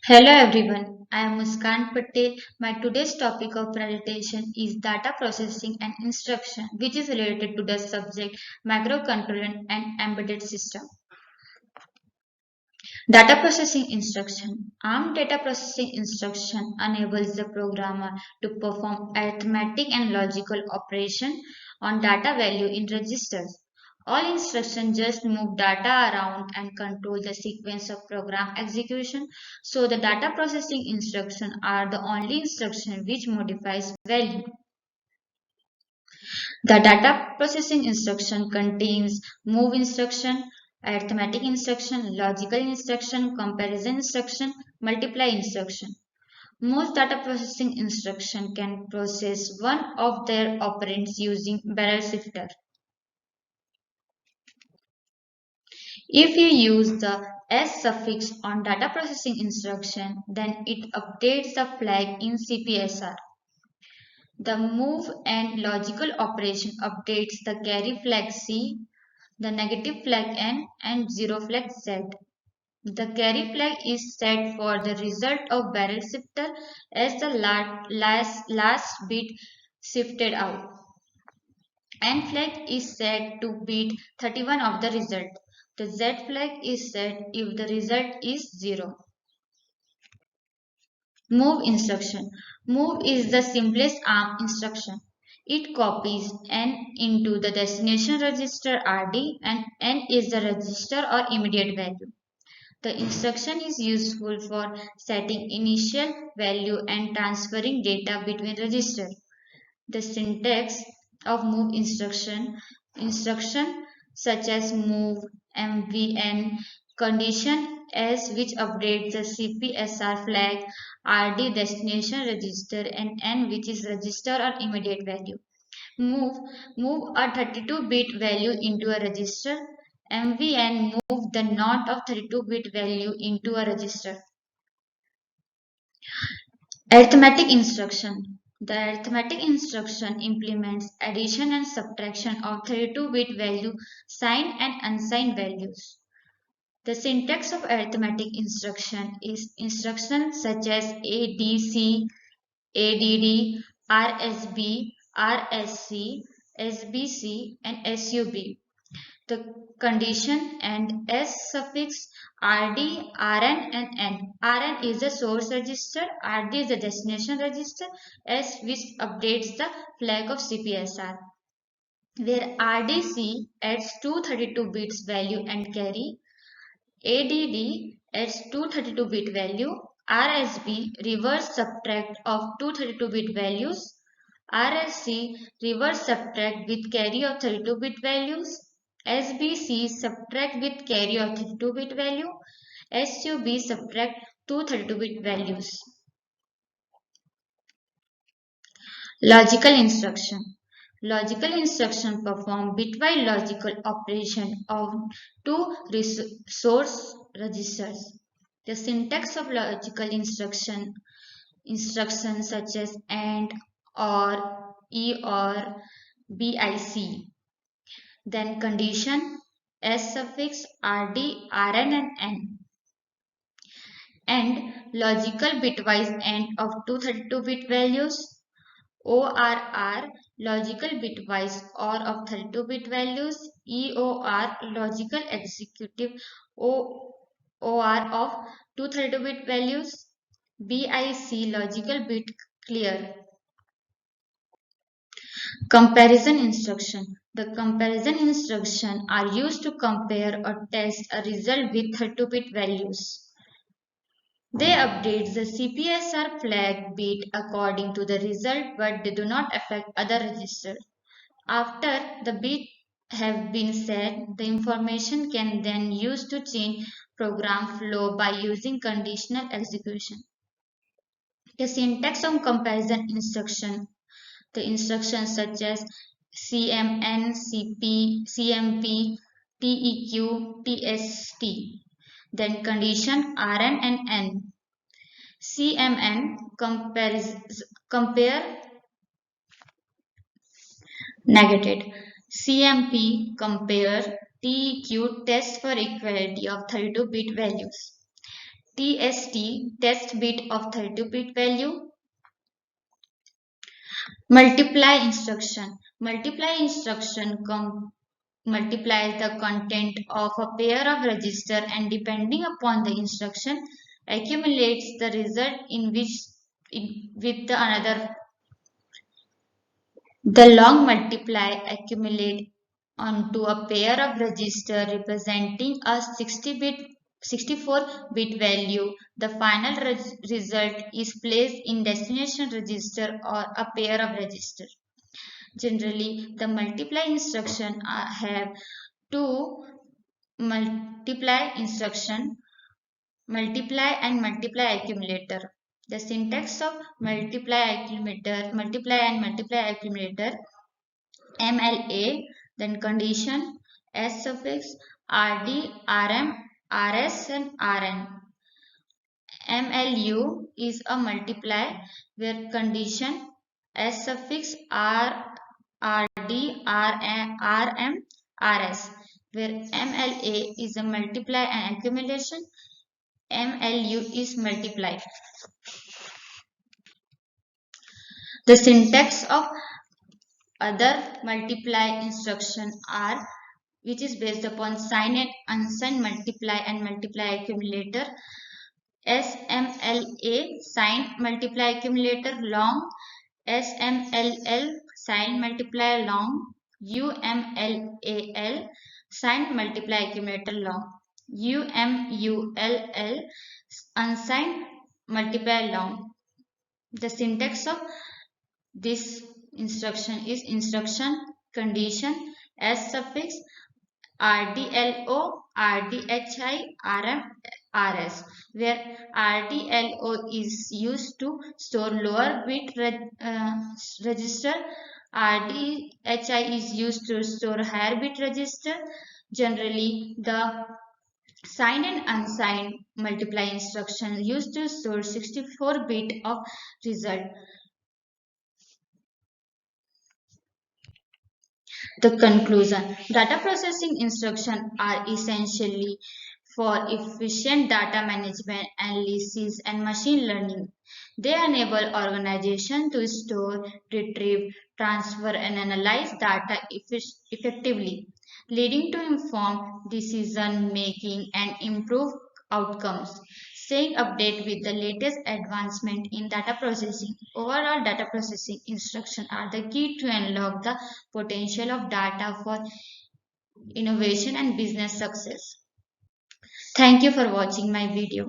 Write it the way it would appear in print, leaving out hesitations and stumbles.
Hello everyone, I am Muskan Patel. My today's topic of presentation is data processing and instruction, which is related to the subject microcontroller and embedded system. Data processing instruction. ARM data processing instruction enables the programmer to perform arithmetic and logical operation on data value in registers. All instructions just move data around and control the sequence of program execution. So the data processing instructions are the only instruction which modifies value. The data processing instruction contains move instruction, arithmetic instruction, logical instruction, comparison instruction, multiply instruction. Most data processing instruction can process one of their operands using barrel shifter. If you use the S suffix on data processing instruction, then it updates the flag in CPSR. The move and logical operation updates the carry flag C, the negative flag N, and zero flag Z. The carry flag is set for the result of barrel shifter as the last bit shifted out. N flag is set to bit 31 of the result. The Z flag is set if the result is 0. Move instruction. Move is the simplest ARM instruction. It copies N into the destination register RD and N is the register or immediate value. The instruction is useful for setting initial value and transferring data between registers. The syntax of move instruction such as move, MVN, condition S which updates the CPSR flag, RD destination register and N which is register or immediate value. Move move a 32-bit value into a register. MVN move the not of 32-bit value into a register. Arithmetic instruction. The arithmetic instruction implements addition and subtraction of 32-bit value, signed and unsigned values. The syntax of arithmetic instruction is instructions such as ADC, ADD, RSB, RSC, SBC, and SUB. The condition and S suffix RD, RN, and N. RN is the source register, RD is the destination register, S which updates the flag of CPSR. Where RDC adds 232 bits value and carry, ADD adds 232-bit value, RSB reverse subtract of 232-bit values, RSC reverse subtract with carry of 32-bit values, SBC subtract with carry of 32-bit value, SUB subtract two 32-bit values. Logical instruction. Logical instruction perform bitwise logical operation on two source registers. The syntax of logical instructions such as AND, OR, EOR, BIC. Then condition S suffix RD, RN and N. And logical bitwise AND of 232-bit values. ORR logical bitwise OR of 32-bit values, EOR logical executive OR of 232-bit values, BIC logical bit clear. Comparison instruction. The comparison instruction are used to compare or test a result with 32-bit values. They update the CPSR flag bit according to the result, but they do not affect other registers. After the bit have been set, the information can then use to change program flow by using conditional execution. The syntax of comparison instruction, the instructions such as CMN, CP, CMP, TEQ, TST. Then condition RN and N. CMN compare negated. CMP compare TEQ test for equality of 32-bit values. TST, test bit of 32-bit value. Multiply instruction. Multiply instruction multiplies the content of a pair of register and depending upon the instruction accumulates the result with the another. The long multiply accumulate onto a pair of register representing a 64-bit value. The final result is placed in destination register or a pair of register. Generally, the multiply instruction have two multiply instruction, multiply and multiply accumulator. The syntax of multiply and multiply accumulator, MLA, then condition, S suffix, RD, RM, RS and RN. MLU is a multiply where condition S suffix RD, RM, RS, where MLA is a multiply and accumulation, MLU is multiply. The syntax of other multiply instruction are which is based upon sign and unsigned multiply and multiply accumulator. SMLA sign multiply accumulator long, SMLL sign multiply long, UMLAL sign multiply accumulator long, UMULL unsigned multiply long. The syntax of this instruction is instruction condition S suffix RDLO, RDHI, RM, RS, where RDLO is used to store lower bit register, RDHI is used to store higher bit register. Generally, the signed and unsigned multiply instruction used to store 64-bit of result. The conclusion: data processing instructions are essentially for efficient data management, analysis, and machine learning. They enable organizations to store, retrieve, transfer, and analyze data effectively, leading to informed decision making and improved outcomes. Staying updated with the latest advancement in data processing. Overall, data processing instructions are the key to unlock the potential of data for innovation and business success. Thank you for watching my video.